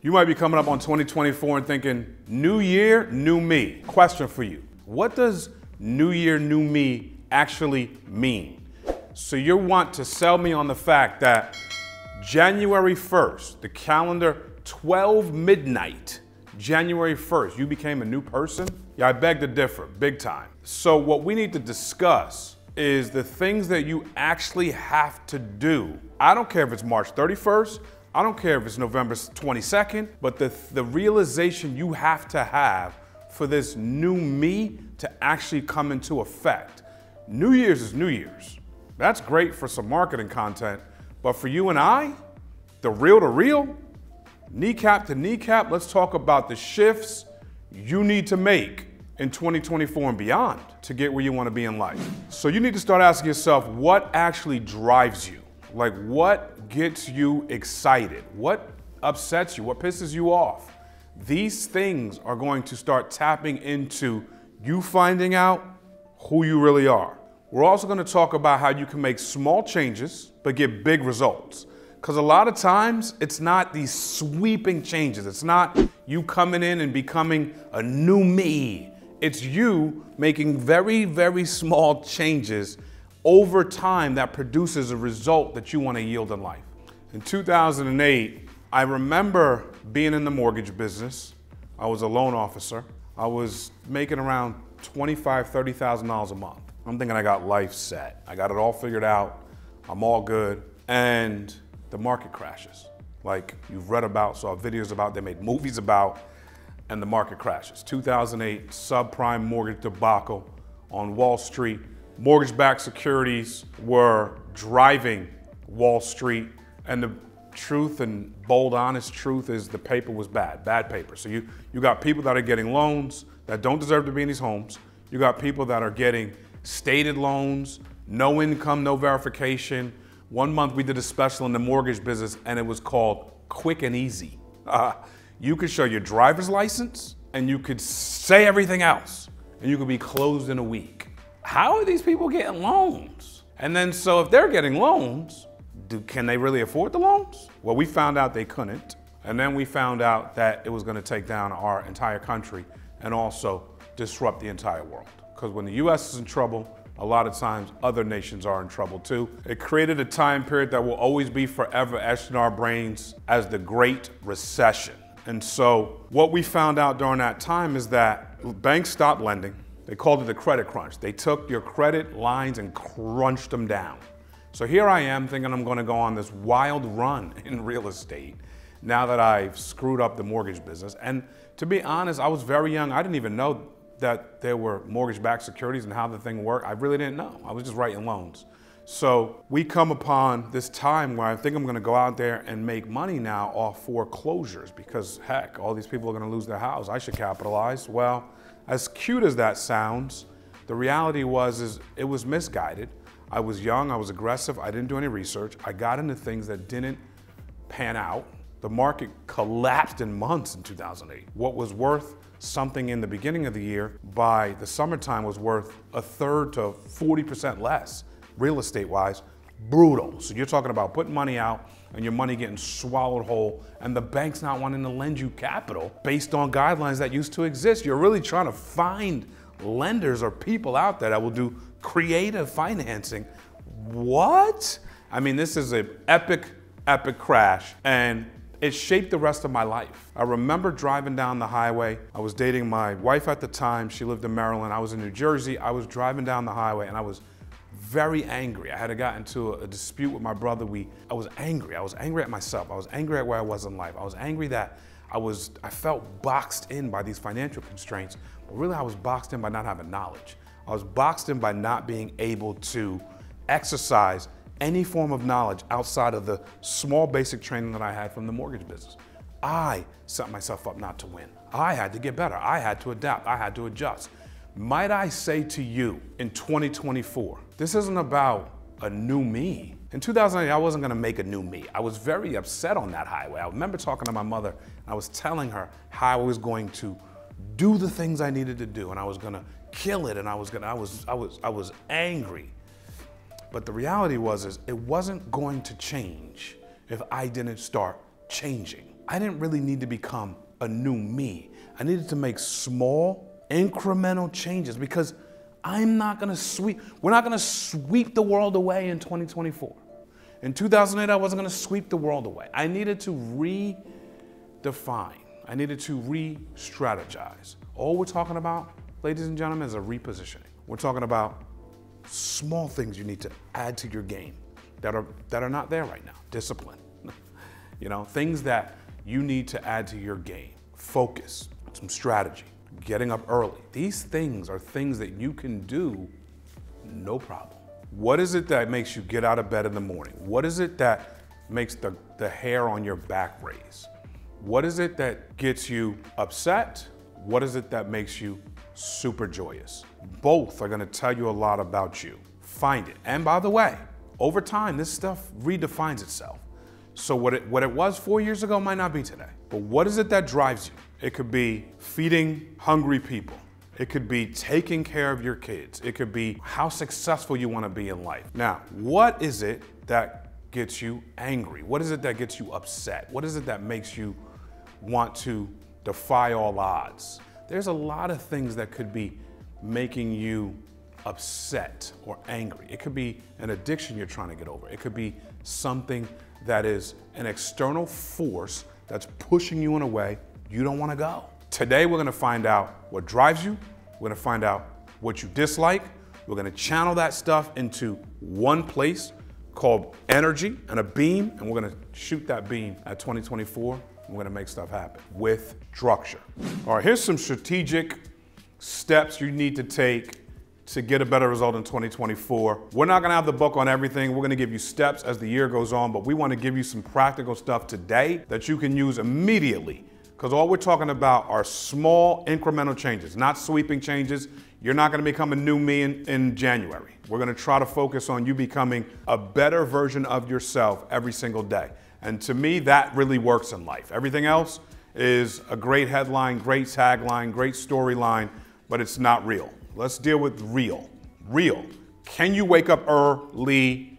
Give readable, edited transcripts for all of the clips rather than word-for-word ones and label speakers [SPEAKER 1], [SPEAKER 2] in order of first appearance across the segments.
[SPEAKER 1] You might be coming up on 2024 and thinking, new year, new me. Question for you. What does new year, new me actually mean? So you want to sell me on the fact that January 1st, the calendar 12 midnight, January 1st, you became a new person? Yeah, I beg to differ, big time. So what we need to discuss is the things that you actually have to do. I don't care if it's March 31st, I don't care if it's November 22nd, but the realization you have to have for this new me to actually come into effect. New Year's is New Year's. That's great for some marketing content, but for you and I, the real to real, kneecap to kneecap, let's talk about the shifts you need to make in 2024 and beyond to get where you want to be in life. So you need to start asking yourself, what actually drives you? Like, what gets you excited? What upsets you? What pisses you off? These things are going to start tapping into you finding out who you really are. We're also going to talk about how you can make small changes but get big results. Because a lot of times, it's not these sweeping changes. It's not you coming in and becoming a new me. It's you making very, very small changes over time that produces a result that you want to yield in life. In 2008, I remember being in the mortgage business. I was a loan officer. I was making around $25,000, $30,000 a month. I'm thinking I got life set. I got it all figured out. I'm all good. And the market crashes. Like you've read about, saw videos about, they made movies about, and the market crashes. 2008 subprime mortgage debacle on Wall Street. Mortgage-backed securities were driving Wall Street, and the truth and bold, honest truth is the paper was bad paper. So you got people that are getting loans that don't deserve to be in these homes. You got people that are getting stated loans, no income, no verification. One month we did a special in the mortgage business and it was called Quick and Easy. You could show your driver's license and you could say everything else and you could be closed in a week. How are these people getting loans? And then so if they're getting loans, can they really afford the loans? Well, we found out they couldn't. And then we found out that it was going to take down our entire country and also disrupt the entire world. Because when the US is in trouble, a lot of times other nations are in trouble too. It created a time period that will always be forever etched in our brains as the Great Recession. And so what we found out during that time is that banks stopped lending. They called it the credit crunch. They took your credit lines and crunched them down. So here I am thinking I'm gonna go on this wild run in real estate now that I've screwed up the mortgage business. And to be honest, I was very young. I didn't even know that there were mortgage-backed securities and how the thing worked. I really didn't know. I was just writing loans. So we come upon this time where I think I'm gonna go out there and make money now off foreclosures because heck, all these people are gonna lose their house. I should capitalize. Well, as cute as that sounds, the reality is it was misguided. I was young, I was aggressive, I didn't do any research. I got into things that didn't pan out. The market collapsed in months in 2008. What was worth something in the beginning of the year, by the summertime was worth a third to 40% less, real estate wise. Brutal. So you're talking about putting money out and your money getting swallowed whole and the bank's not wanting to lend you capital based on guidelines that used to exist. You're really trying to find lenders or people out there that will do creative financing. What? I mean, this is an epic, epic crash, and it shaped the rest of my life. I remember driving down the highway. I was dating my wife at the time. She lived in Maryland. I was in New Jersey. I was driving down the highway and I was very angry. I had gotten into a dispute with my brother. I was angry. I was angry at myself. I was angry at where I was in life. I was angry that I felt boxed in by these financial constraints, but really I was boxed in by not having knowledge. I was boxed in by not being able to exercise any form of knowledge outside of the small basic training that I had from the mortgage business. I set myself up not to win. I had to get better. I had to adapt. I had to adjust. Might I say to you in 2024, this isn't about a new me. In 2008, I wasn't gonna make a new me. I was very upset on that highway. I remember talking to my mother and I was telling her how I was going to do the things I needed to do and I was gonna kill it and I was angry. But the reality was it wasn't going to change if I didn't start changing. I didn't really need to become a new me. I needed to make small, incremental changes because we're not gonna sweep the world away in 2024. In 2008, I wasn't gonna sweep the world away. I needed to redefine. I needed to re-strategize. All we're talking about, ladies and gentlemen, is a repositioning. We're talking about small things you need to add to your game that are not there right now. Discipline, things that you need to add to your game. Focus, some strategy, getting up early. These things are things that you can do, no problem. What is it that makes you get out of bed in the morning? What is it that makes the hair on your back raise? What is it that gets you upset? What is it that makes you super joyous? Both are gonna tell you a lot about you. Find it. And by the way, over time, this stuff redefines itself. So what it was 4 years ago might not be today. But what is it that drives you? It could be feeding hungry people. It could be taking care of your kids. It could be how successful you want to be in life. Now, what is it that gets you angry? What is it that gets you upset? What is it that makes you want to defy all odds? There's a lot of things that could be making you upset or angry. It could be an addiction you're trying to get over. It could be something that is an external force that's pushing you in a way you don't want to go. Today, we're going to find out what drives you. We're going to find out what you dislike. We're going to channel that stuff into one place called energy and a beam, and we're going to shoot that beam at 2024. We're going to make stuff happen with structure. All right, here's some strategic steps you need to take to get a better result in 2024. We're not gonna have the book on everything. We're gonna give you steps as the year goes on, but we wanna give you some practical stuff today that you can use immediately, because all we're talking about are small incremental changes, not sweeping changes. You're not gonna become a new me in January. We're gonna try to focus on you becoming a better version of yourself every single day. And to me, that really works in life. Everything else is a great headline, great tagline, great storyline, but it's not real. Let's deal with real. Real. Can you wake up early?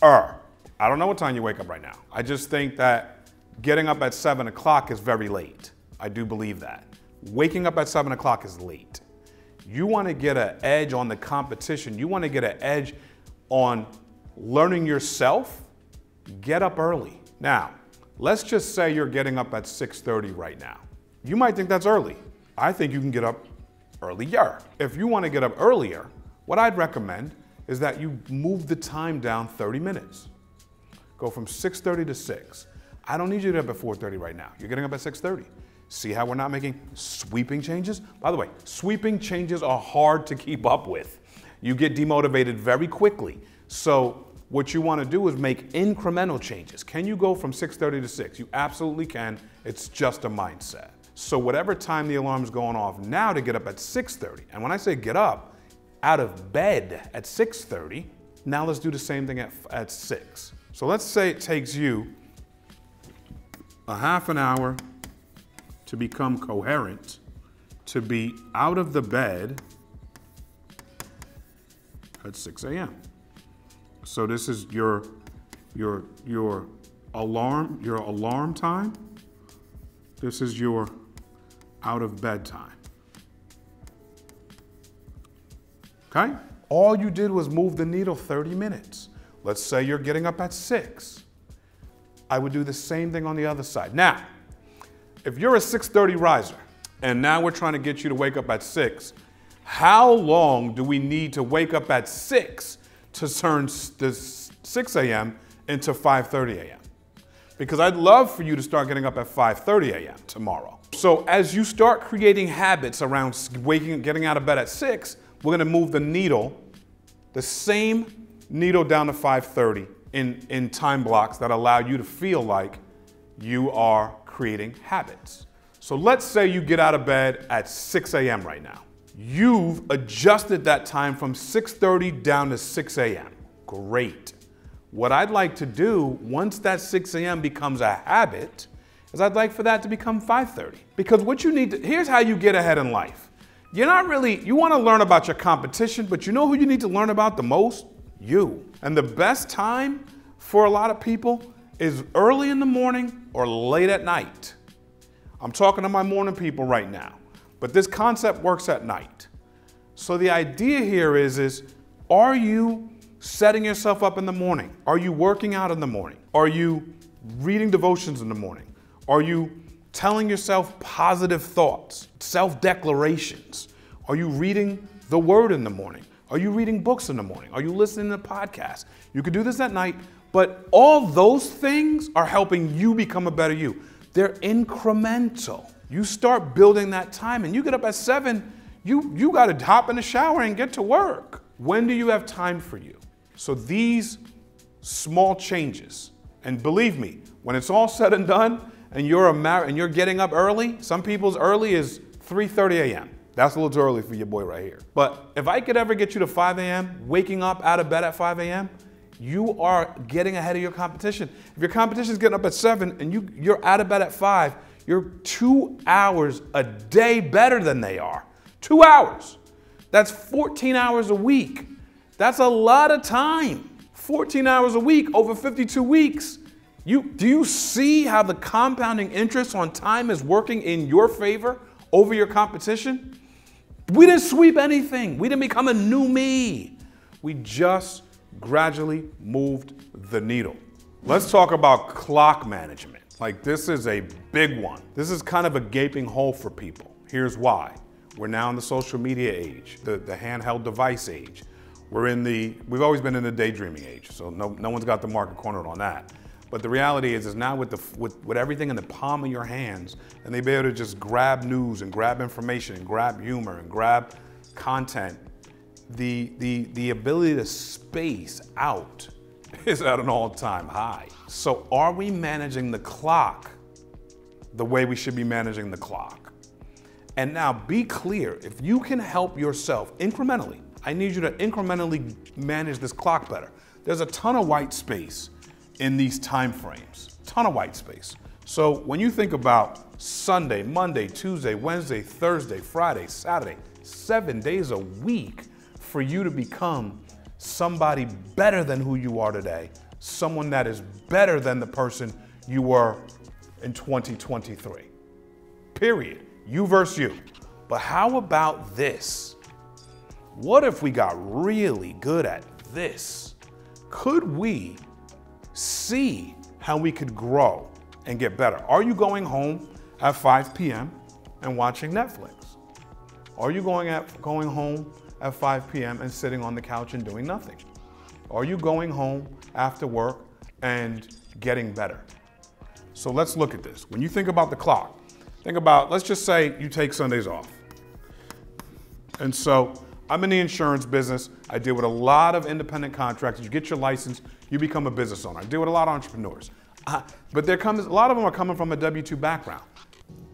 [SPEAKER 1] I don't know what time you wake up right now. I just think that getting up at 7 o'clock is very late. I do believe that. Waking up at 7 o'clock is late. You want to get an edge on the competition. You want to get an edge on learning yourself. Get up early. Now, let's just say you're getting up at 6:30 right now. You might think that's early. I think you can get up earlier. If you want to get up earlier, what I'd recommend is that you move the time down 30 minutes. Go from 6:30 to 6. I don't need you to get up at 4:30 right now. You're getting up at 6:30. See how we're not making sweeping changes? By the way, sweeping changes are hard to keep up with. You get demotivated very quickly. So what you want to do is make incremental changes. Can you go from 6:30 to 6? You absolutely can. It's just a mindset. So whatever time the alarm's going off now to get up at 6:30, and when I say get up, out of bed at 6:30, now let's do the same thing at 6. So let's say it takes you a half an hour to become coherent, to be out of the bed at 6 a.m. So this is your alarm time. This is your out of bed time. Okay? All you did was move the needle 30 minutes. Let's say you're getting up at 6. I would do the same thing on the other side. Now, if you're a 6:30 riser, and now we're trying to get you to wake up at 6, how long do we need to wake up at 6 to turn the 6 a.m. into 5:30 a.m.? Because I'd love for you to start getting up at 5:30 a.m. tomorrow. So as you start creating habits around getting out of bed at 6, we're gonna move the needle, the same needle down to 5:30 in time blocks that allow you to feel like you are creating habits. So let's say you get out of bed at 6 a.m. right now. You've adjusted that time from 6:30 down to 6 a.m. Great. What I'd like to do once that 6 a.m. becomes a habit is I'd like for that to become 5:30. Because what you need to, here's how you get ahead in life. You want to learn about your competition, but you know who you need to learn about the most? You. And the best time for a lot of people is early in the morning or late at night. I'm talking to my morning people right now, but this concept works at night. So the idea here is are you setting yourself up in the morning? Are you working out in the morning? Are you reading devotions in the morning? Are you telling yourself positive thoughts, self-declarations? Are you reading the word in the morning? Are you reading books in the morning? Are you listening to podcasts? You could do this at night, but all those things are helping you become a better you. They're incremental. You start building that time and you get up at 7, you got to hop in the shower and get to work. When do you have time for you? So these small changes, and believe me, when it's all said and done and you're getting up early, some people's early is 3:30 a.m. That's a little too early for your boy right here. But if I could ever get you to 5 a.m., waking up out of bed at 5 a.m., you are getting ahead of your competition. If your competition is getting up at 7 and you're out of bed at 5, you're 2 hours a day better than they are. 2 hours. That's 14 hours a week. That's a lot of time. 14 hours a week over 52 weeks. Do you see how the compounding interest on time is working in your favor over your competition? We didn't sweep anything. We didn't become a new me. We just gradually moved the needle. Let's talk about clock management. Like, this is a big one. This is kind of a gaping hole for people. Here's why. We're now in the social media age, the handheld device age. We've always been in the daydreaming age, so no one's got the market cornered on that. But the reality is now with everything in the palm of your hands, and they be able to just grab news and grab information and grab humor and grab content, the ability to space out is at an all-time high. So are we managing the clock the way we should be managing the clock? And now be clear, if you can help yourself incrementally, I need you to incrementally manage this clock better. There's a ton of white space in these time frames, ton of white space. So when you think about Sunday, Monday, Tuesday, Wednesday, Thursday, Friday, Saturday, 7 days a week for you to become somebody better than who you are today, someone that is better than the person you were in 2023. Period. You versus you. But how about this? What if we got really good at this? Could we see how we could grow and get better? Are you going home at 5 p.m. and watching Netflix? Are you going home at 5 p.m. and sitting on the couch and doing nothing? Are you going home after work and getting better? So let's look at this. When you think about the clock, think about, let's just say you take Sundays off. And so I'm in the insurance business. I deal with a lot of independent contractors. You get your license, you become a business owner. I deal with a lot of entrepreneurs. But a lot of them are coming from a W-2 background.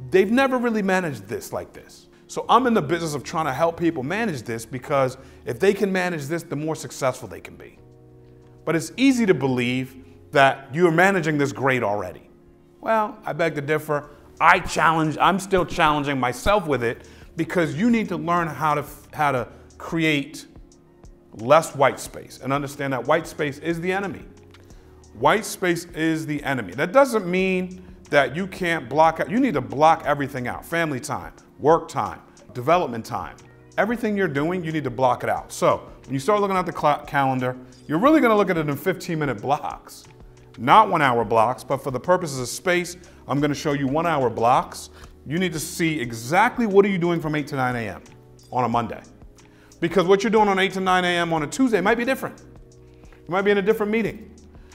[SPEAKER 1] They've never really managed this like this. So I'm in the business of trying to help people manage this, because if they can manage this, the more successful they can be. But it's easy to believe that you're managing this great already. Well, I beg to differ. I'm still challenging myself with it, because you need to learn how to create less white space and understand that white space is the enemy. White space is the enemy. That doesn't mean that you can't block out. You need to block everything out. Family time, work time, development time. Everything you're doing, you need to block it out. So when you start looking at the calendar, you're really gonna look at it in 15-minute blocks. Not 1 hour blocks, but for the purposes of space, I'm gonna show you 1 hour blocks. You need to see exactly what are you doing from 8 to 9 a.m. on a Monday. Because what you're doing on 8 to 9 a.m. on a Tuesday might be different. You might be in a different meeting.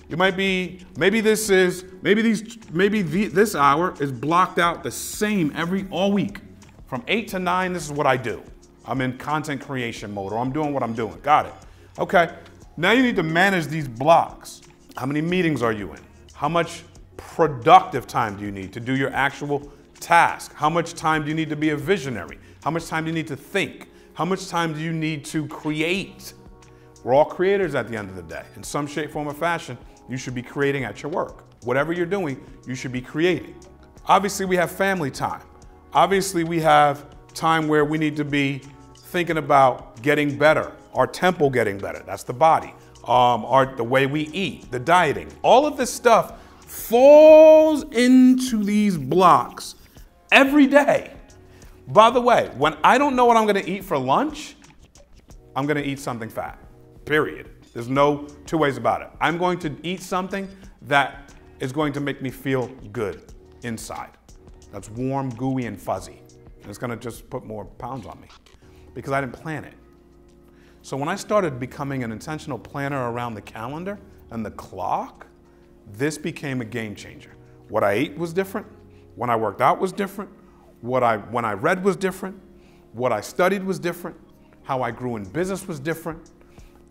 [SPEAKER 1] You might be, this hour is blocked out the same all week. From 8 to 9, this is what I do. I'm in content creation mode, or I'm doing what I'm doing. Got it. Okay, now you need to manage these blocks. How many meetings are you in? How much productive time do you need to do your actual task? How much time do you need to be a visionary? How much time do you need to think? How much time do you need to create? We're all creators at the end of the day. In some shape, form, or fashion, you should be creating at your work. Whatever you're doing, you should be creating. Obviously, we have family time. Obviously, we have time where we need to be thinking about getting better, our temple getting better. That's the body. The way we eat, the dieting. All of this stuff falls into these blocks every day. By the way, when I don't know what I'm gonna eat for lunch, I'm gonna eat something fat, period. There's no two ways about it. I'm going to eat something that is going to make me feel good inside. That's warm, gooey, and fuzzy. And it's gonna just put more pounds on me because I didn't plan it. So when I started becoming an intentional planner around the calendar and the clock, this became a game changer. What I ate was different. When I worked out was different. When I read was different. What I studied was different. How I grew in business was different.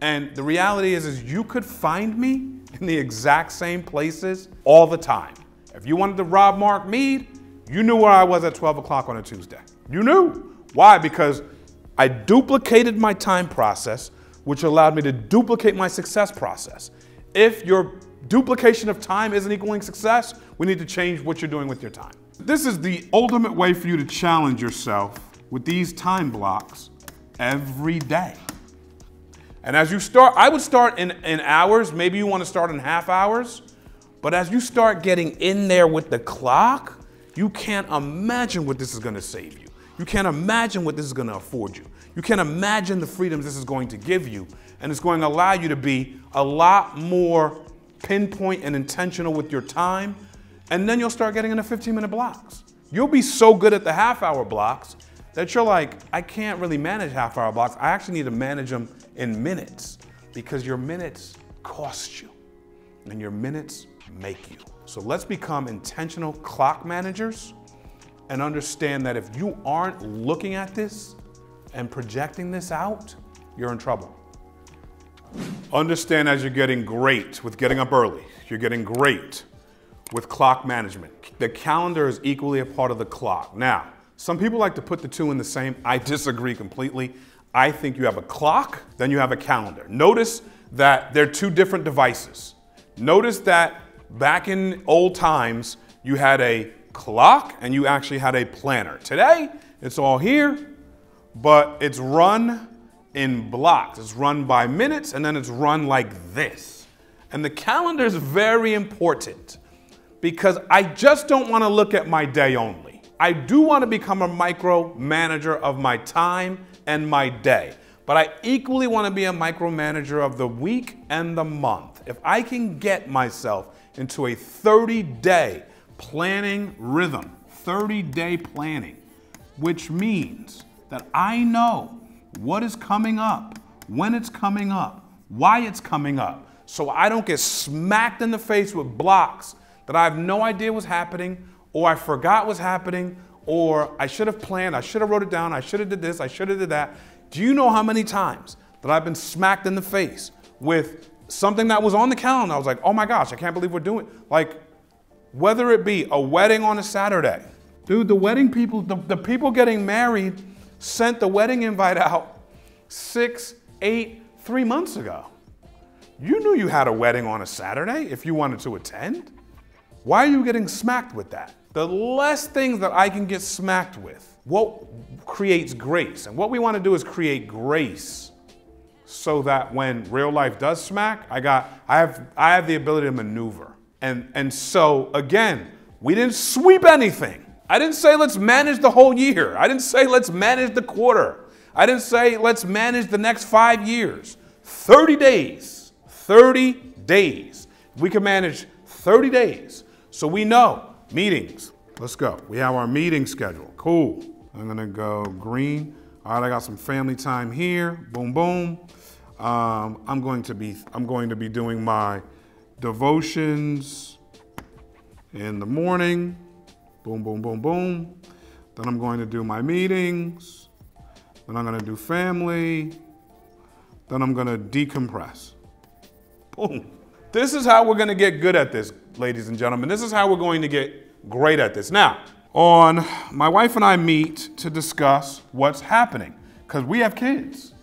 [SPEAKER 1] And the reality is you could find me in the exact same places all the time. If you wanted to rob Mark Mead, you knew where I was at 12 o'clock on a Tuesday. You knew. Why? Because I duplicated my time process, which allowed me to duplicate my success process. If your duplication of time isn't equaling success, we need to change what you're doing with your time. This is the ultimate way for you to challenge yourself with these time blocks every day. And as you start, I would start in hours. Maybe you want to start in half hours. But as you start getting in there with the clock, you can't imagine what this is going to save you. You can't imagine what this is going to afford you. You can't imagine the freedoms this is going to give you. And it's going to allow you to be a lot more pinpoint and intentional with your time. And then you'll start getting into 15-minute blocks. You'll be so good at the half-hour blocks that you're like, I can't really manage half-hour blocks. I actually need to manage them in minutes because your minutes cost you and your minutes make you. So let's become intentional clock managers and understand that if you aren't looking at this and projecting this out, you're in trouble. Understand as you're getting great with getting up early, you're getting great with clock management. The calendar is equally a part of the clock. Now, some people like to put the two in the same. I disagree completely. I think you have a clock, then you have a calendar. Notice that they're two different devices. Notice that back in old times, you had a clock and you actually had a planner. Today, it's all here, but it's run in blocks. It's run by minutes and then it's run like this. And the calendar is very important because I just don't want to look at my day only. I do want to become a micromanager of my time and my day, but I equally want to be a micromanager of the week and the month. If I can get myself into a 30-day planning rhythm, 30-day planning, which means that I know what is coming up, when it's coming up, why it's coming up, so I don't get smacked in the face with blocks that I have no idea was happening, or I forgot was happening, or I should have planned, I should have wrote it down, I should have did this, I should have did that. Do you know how many times that I've been smacked in the face with something that was on the calendar? I was like, oh my gosh, I can't believe we're doing, like, whether it be a wedding on a Saturday. Dude, the wedding people, the people getting married sent the wedding invite out 6, 8, 3 months ago. You knew you had a wedding on a Saturday if you wanted to attend. Why are you getting smacked with that? The less things that I can get smacked with, what creates grace? And what we want to do is create grace so that when real life does smack, I have the ability to maneuver. And so again, we didn't sweep anything. I didn't say let's manage the whole year. I didn't say let's manage the quarter. I didn't say let's manage the next 5 years. 30 days, 30 days. We can manage 30 days. So we know meetings. Let's go. We have our meeting schedule. Cool. I'm gonna go green. All right, I got some family time here. Boom, boom. I'm going to be doing my devotions in the morning. Boom, boom, boom, boom. Then I'm going to do my meetings. Then I'm going to do family. Then I'm going to decompress. Boom. This is how we're going to get good at this, ladies and gentlemen. This is how we're going to get great at this. Now, my wife and I meet to discuss what's happening because we have kids.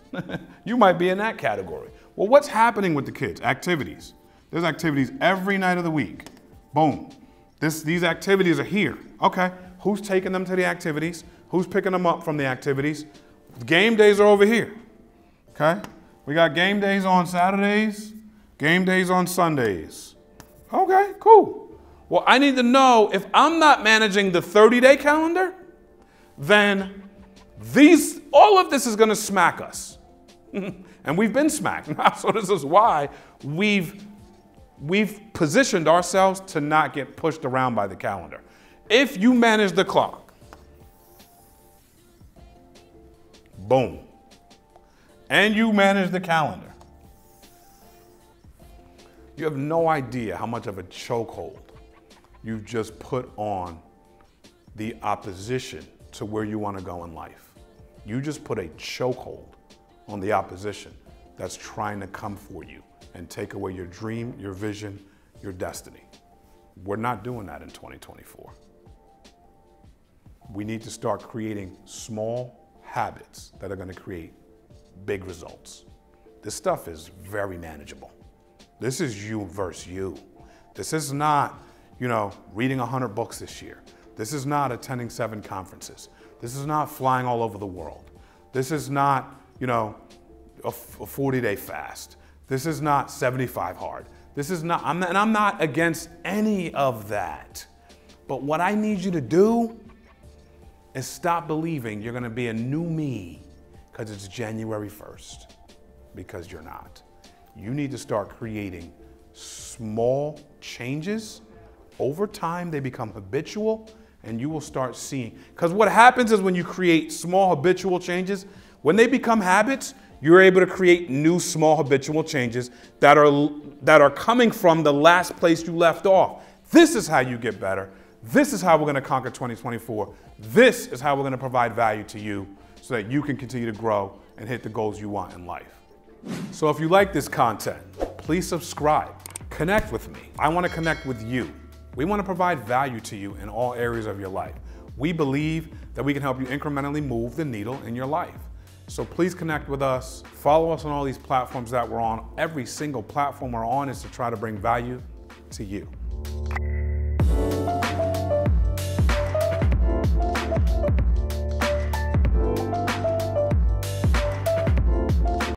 [SPEAKER 1] You might be in that category. Well, what's happening with the kids? Activities. There's activities every night of the week. Boom. These activities are here. Okay, who's taking them to the activities? Who's picking them up from the activities? Game days are over here. Okay, we got game days on Saturdays, game days on Sundays. Okay, cool. Well, I need to know if I'm not managing the 30-day calendar, then all of this is going to smack us. And we've been smacked. So this is why we've positioned ourselves to not get pushed around by the calendar. If you manage the clock, boom, and you manage the calendar, you have no idea how much of a chokehold you've just put on the opposition to where you want to go in life. You just put a chokehold on the opposition that's trying to come for you and take away your dream, your vision, your destiny. We're not doing that in 2024. We need to start creating small habits that are going to create big results. This stuff is very manageable. This is you versus you. This is not, reading 100 books this year. This is not attending 7 conferences. This is not flying all over the world. This is not, a 40-day fast. This is not 75 hard. This is not, and I'm not against any of that. But what I need you to do is stop believing you're gonna be a new me because it's January 1st, because you're not. You need to start creating small changes. Over time, they become habitual, and you will start seeing, because what happens is when you create small habitual changes, when they become habits, you're able to create new small habitual changes that are coming from the last place you left off. This is how you get better. This is how we're going to conquer 2024. This is how we're going to provide value to you so that you can continue to grow and hit the goals you want in life. So if you like this content, please subscribe. Connect with me. I want to connect with you. We want to provide value to you in all areas of your life. We believe that we can help you incrementally move the needle in your life. So please connect with us. Follow us on all these platforms that we're on. Every single platform we're on is to try to bring value to you.